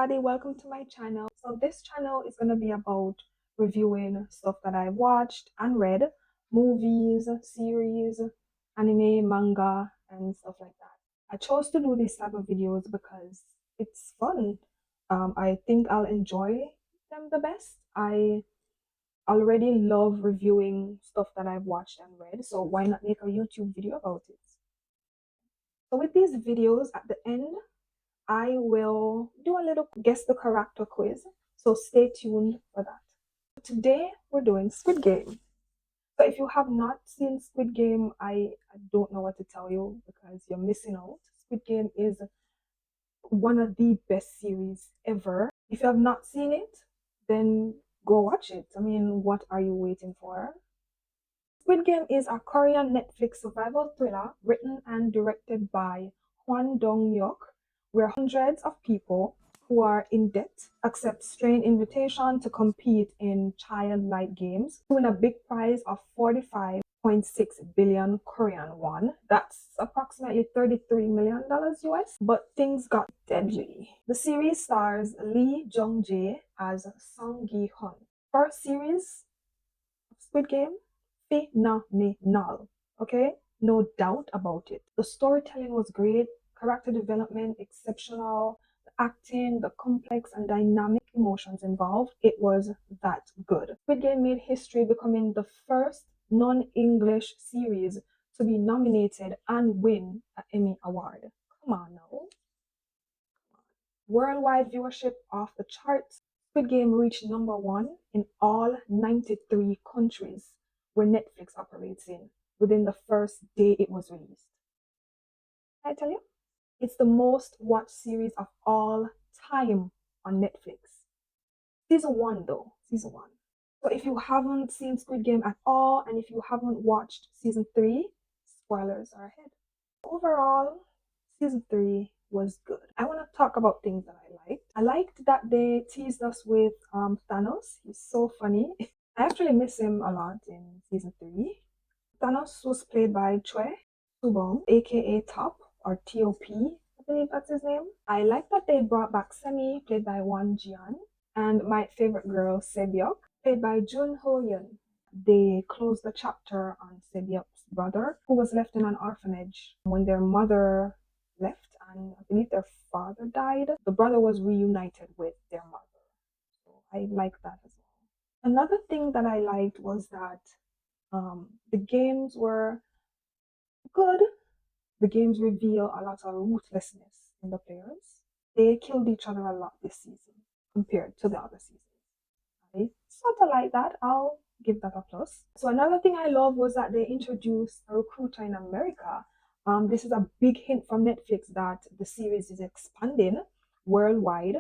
everybody, welcome to my channel. So this channel is going to be about reviewing stuff that I watched and read, movies, series, anime, manga, and stuff like that. I chose to do these type of videos because it's fun. I think I'll enjoy them the best. I already love reviewing stuff that I've watched and read, so why not make a YouTube video about it? So with these videos, at the end, I will do a little guess the character quiz. So stay tuned for that. Today we're doing Squid Game. So if you have not seen Squid Game, I don't know what to tell you because you're missing out. Squid Game is one of the best series ever. If you have not seen it, then go watch it. I mean, what are you waiting for? Squid Game is a Korean Netflix survival thriller written and directed by Hwan Dong-hyuk, where hundreds of people who are in debt accept strange invitation to compete in childlike games to win a big prize of 45.6 billion Korean won. That's approximately $33 million US. But things got deadly. The series stars Lee Jung-jae as Song Gi-hun. First series of Squid Game, phenomenal. Okay, no doubt about it. The storytelling was great, character development exceptional, the acting, the complex and dynamic emotions involved, it was that good. Squid Game made history, becoming the first non-English series to be nominated and win an Emmy Award. Come on now. Worldwide viewership off the charts. Squid Game reached number one in all 93 countries where Netflix operates in within the first day it was released. Can I tell you? It's the most watched series of all time on Netflix. Season one, though. Season one. So if you haven't seen Squid Game at all, and if you haven't watched season three, spoilers are ahead. Overall, season three was good. I want to talk about things that I liked. I liked that they teased us with Thanos. He's so funny. I actually miss him a lot in season three. Thanos was played by Choi Subong, aka Top or TOP, I believe that's his name. I like that they brought back Semi, played by Won Jian, and my favorite girl, Sebyok, played by Jun Ho Yun. They closed the chapter on Sebyok's brother, who was left in an orphanage when their mother left, and I believe their father died. The brother was reunited with their mother. So I like that as well. Another thing that I liked was that the games were good. The games reveal a lot of ruthlessness in the players. They killed each other a lot this season compared to the other seasons. I sort of like that. I'll give that a plus. So another thing I love was that they introduced a recruiter in America. This is a big hint from Netflix that the series is expanding worldwide.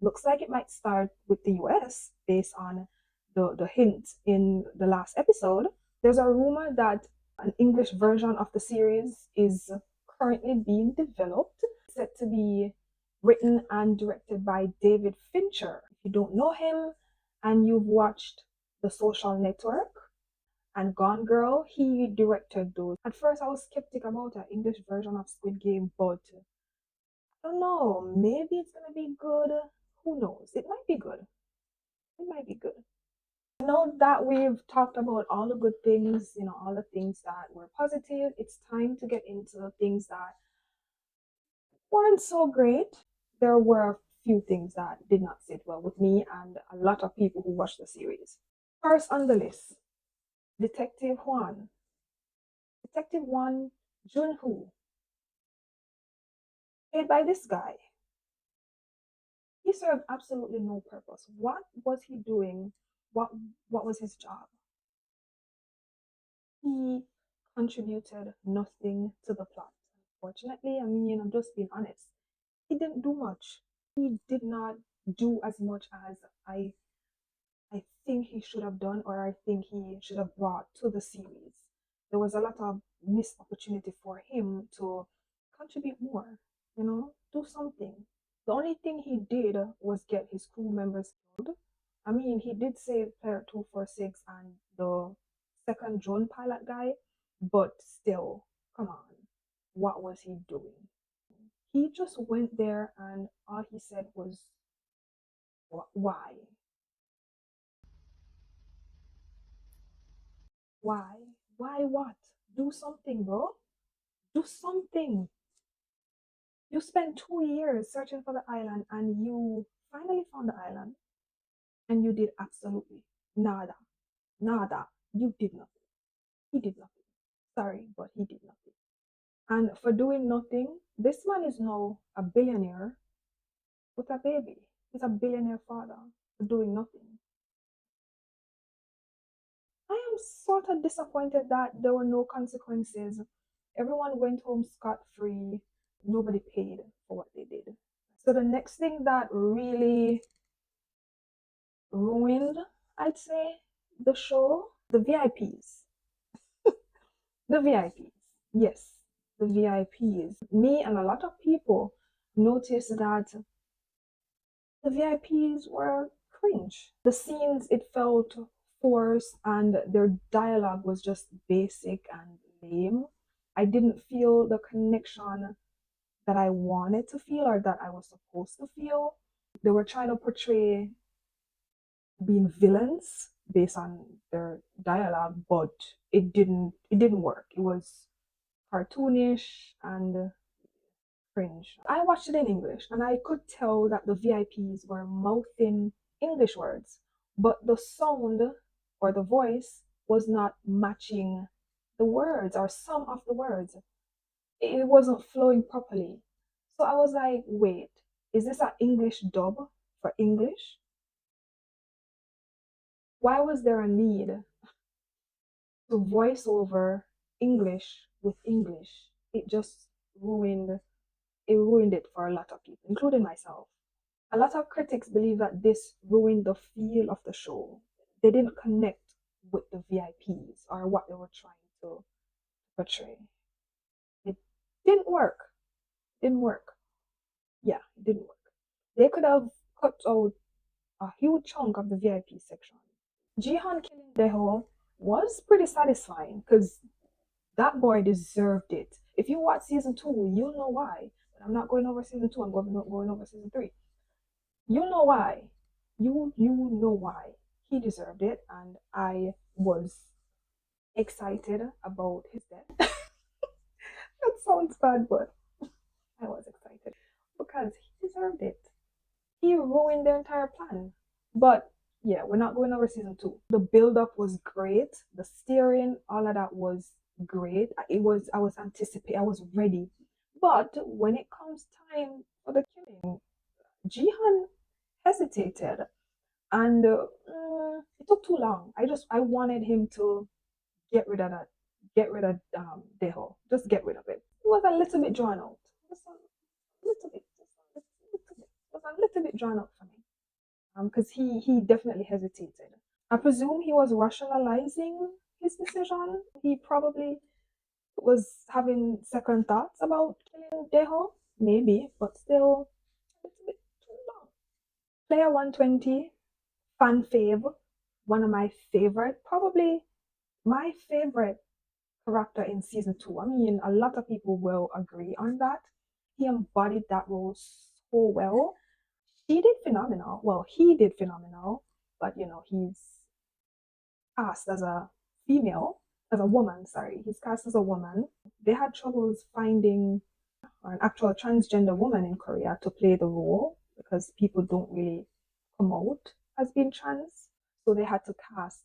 Looks like it might start with the US based on the hint in the last episode. There's a rumor that an English version of the series is currently being developed, set to be written and directed by David Fincher. If you don't know him and you've watched The Social Network and Gone Girl, he directed those. At first, I was skeptic about an English version of Squid Game, but I don't know, maybe it's gonna be good. Who knows? It might be good. It might be good. Now that we've talked about all the good things, all the things that were positive, it's time to get into the things that weren't so great. There were a few things that did not sit well with me and a lot of people who watched the series. First on the list, Detective Juan. Detective Juan Junho, played by this guy. He served absolutely no purpose. What was he doing? What was his job? He contributed nothing to the plot. Unfortunately, I mean, I'm just being honest. He didn't do much. He did not do as much as I think he should have done, or I think he should have brought to the series. There was a lot of missed opportunity for him to contribute more, do something. The only thing he did was get his crew members killed. I mean, he did save Player 246 and the second drone pilot guy, but still, come on, what was he doing? He just went there and all he said was Why? Why? Why what? Do something, bro. Do something. You spent 2 years searching for the island and you finally found the island and you did absolutely nada. Nada. You did nothing. He did nothing. Sorry, but he did nothing. And for doing nothing, this man is now a billionaire with a baby. He's a billionaire father for doing nothing. I am sort of disappointed that there were no consequences. Everyone went home scot free. Nobody paid for what they did. So the next thing that really ruined, I'd say, the show, the VIPs. The VIPs. Yes, the VIPs. Me and a lot of people noticed that the VIPs were cringe. The scenes, it felt forced and their dialogue was just basic and lame. I didn't feel the connection that I wanted to feel or that I was supposed to feel. They were trying to portray being villains based on their dialogue, but it didn't work. It was cartoonish and cringe. I watched it in English and I could tell that the VIPs were mouthing English words, but the sound or the voice was not matching the words or some of the words. It wasn't flowing properly. So I was like, wait, is this an English dub for English? Why was there a need to voice over English with English? It just ruined it for a lot of people, including myself. A lot of critics believe that this ruined the feel of the show. They didn't connect with the VIPs or what they were trying to portray. It didn't work. Didn't work. Yeah, it didn't work. They could have cut out a huge chunk of the VIP section. Jihan killing Deho was pretty satisfying because that boy deserved it. If you watch season two, you'll know why. But I'm not going over season two. I'm going over season three. You know why. You know why. He deserved it, and I was excited about his death. That sounds bad, but I was excited because he deserved it. He ruined their entire plan. But yeah, we're not going over season two. The build up was great. The steering, all of that was great. I was anticipating, I was ready. But when it comes time for the killing, Jihan hesitated and it took too long. I wanted him to get rid of that, get rid of Deho, just get rid of it. It was a little bit drawn out, just a little bit, it was a little bit drawn out for me, because he definitely hesitated. I presume he was rationalizing his decision. He probably was having second thoughts about killing Deho, maybe, but still a little bit too long. Player 120, fan fave, one of my favorite, probably my favorite character in season two. I mean, a lot of people will agree on that. He embodied that role so well. She did phenomenal. Well, he did phenomenal, but he's cast as a female, as a woman, sorry. He's cast as a woman. They had troubles finding an actual transgender woman in Korea to play the role because people don't really promote as being trans. So they had to cast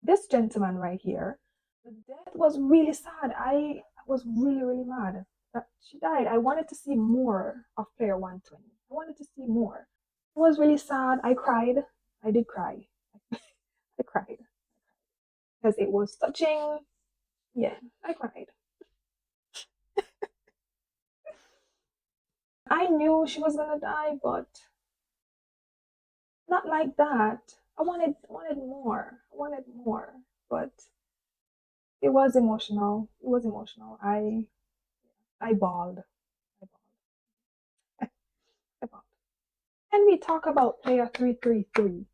this gentleman right here. The death was really sad. I was really, really mad that she died. I wanted to see more of Player 120. I wanted to see more. It was really sad. I cried. I did cry. I cried because it was touching. Yeah, I cried. I knew she was gonna die, but not like that. I wanted more. I wanted more. But it was emotional. It was emotional. I bawled. I bawled. I bawled. Can we talk about player 333?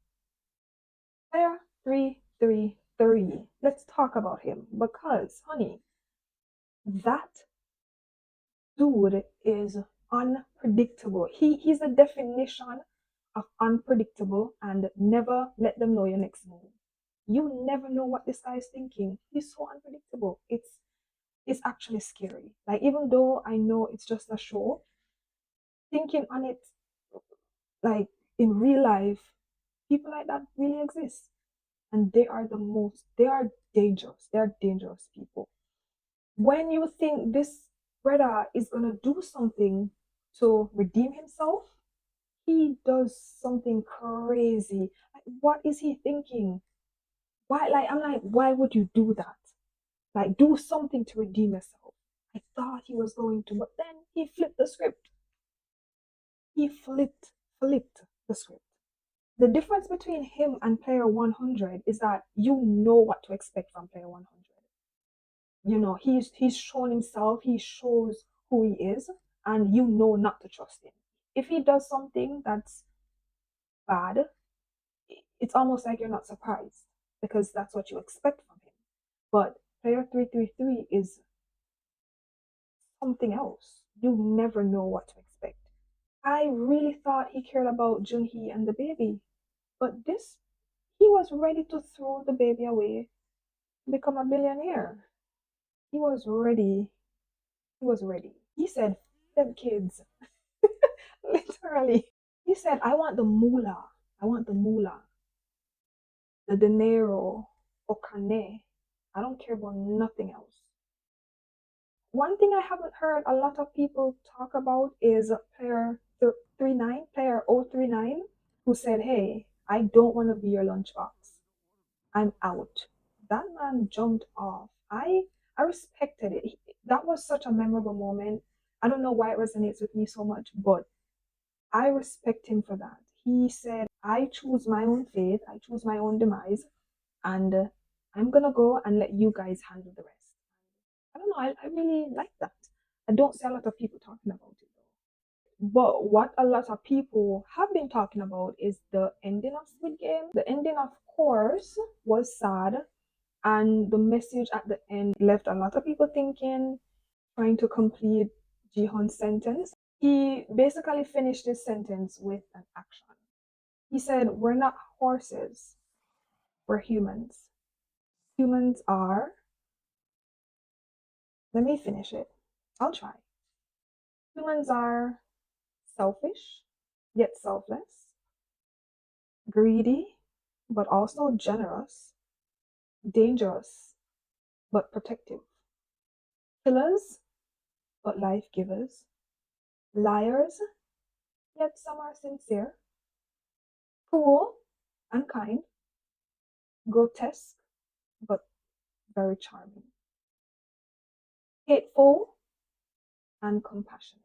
Player 333. Let's talk about him because, honey, that dude is unpredictable. He's the definition of unpredictable and never let them know your next move. You never know what this guy is thinking. He's so unpredictable. It's actually scary. Like, even though I know it's just a show, thinking on it, like, in real life, people like that really exist. And they are dangerous. They are dangerous people. When you think this brother is gonna do something to redeem himself, he does something crazy. Like, what is he thinking? Why? Like, I'm like, why would you do that? Like, do something to redeem yourself. I thought he was going to, but then he flipped the script. He flipped the script. The difference between him and player 100 is that you know what to expect from player 100. You know, he's shown himself, he shows who he is, and you know not to trust him. If he does something that's bad, it's almost like you're not surprised because that's what you expect from him. But player 333 is something else. You never know what to expect. I really thought he cared about Junhee and the baby, but this, he was ready to throw the baby away, become a billionaire. He was ready. He was ready. He said, them kids, literally. He said, I want the moolah. I want the moolah, the dinero, okane. I don't care about nothing else. One thing I haven't heard a lot of people talk about is player 039, who said, hey, I don't want to be your lunchbox. I'm out. That man jumped off. I respected it. That was such a memorable moment. I don't know why it resonates with me so much, but I respect him for that. He said, I choose my own fate, I choose my own demise, and I'm gonna go and let you guys handle the rest. I don't know, I really like that. I don't see a lot of people talking about it though. But what a lot of people have been talking about is the ending of Squid Game. The ending, of course, was sad, and the message at the end left a lot of people thinking, trying to complete Jihan's sentence. He basically finished his sentence with an action. He said, we're not horses, we're humans. Humans are, let me finish it. I'll try. Humans are selfish, yet selfless, greedy, but also generous, dangerous, but protective, killers, but life givers, liars, yet some are sincere, cruel and kind, grotesque, but very charming, hateful and compassionate.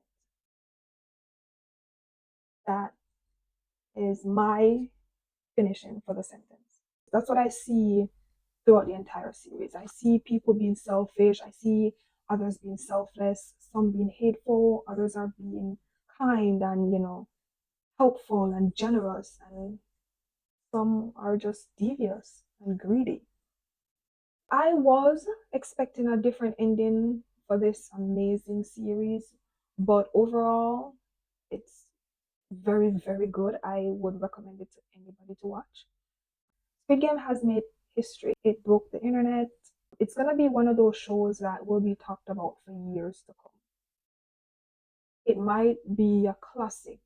That is my finishing for the sentence. That's what I see throughout the entire series. I see people being selfish, I see others being selfless, some being hateful, others are being kind and, helpful and generous, and some are just devious and greedy. I was expecting a different ending for this amazing series, but overall, it's very, very good. I would recommend it to anybody to watch. Squid Game has made history. It broke the internet. It's gonna be one of those shows that will be talked about for years to come. It might be a classic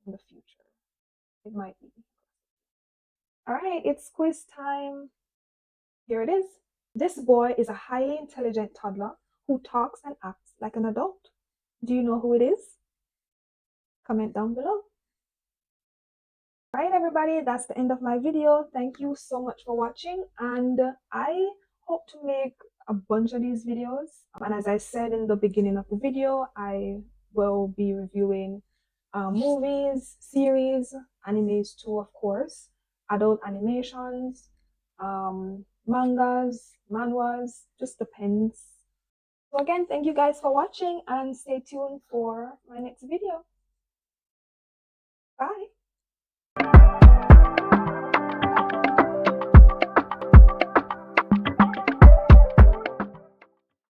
in the future. It might be. All right, it's quiz time. Here it is. This boy is a highly intelligent toddler who talks and acts like an adult. Do you know who it is? Comment down below. Alright everybody, that's the end of my video. Thank you so much for watching, and I hope to make a bunch of these videos. And as I said in the beginning of the video, I will be reviewing movies, series, animes too, of course, adult animations, mangas, manhwas, just depends. So again, thank you guys for watching, and stay tuned for my next video. Bye!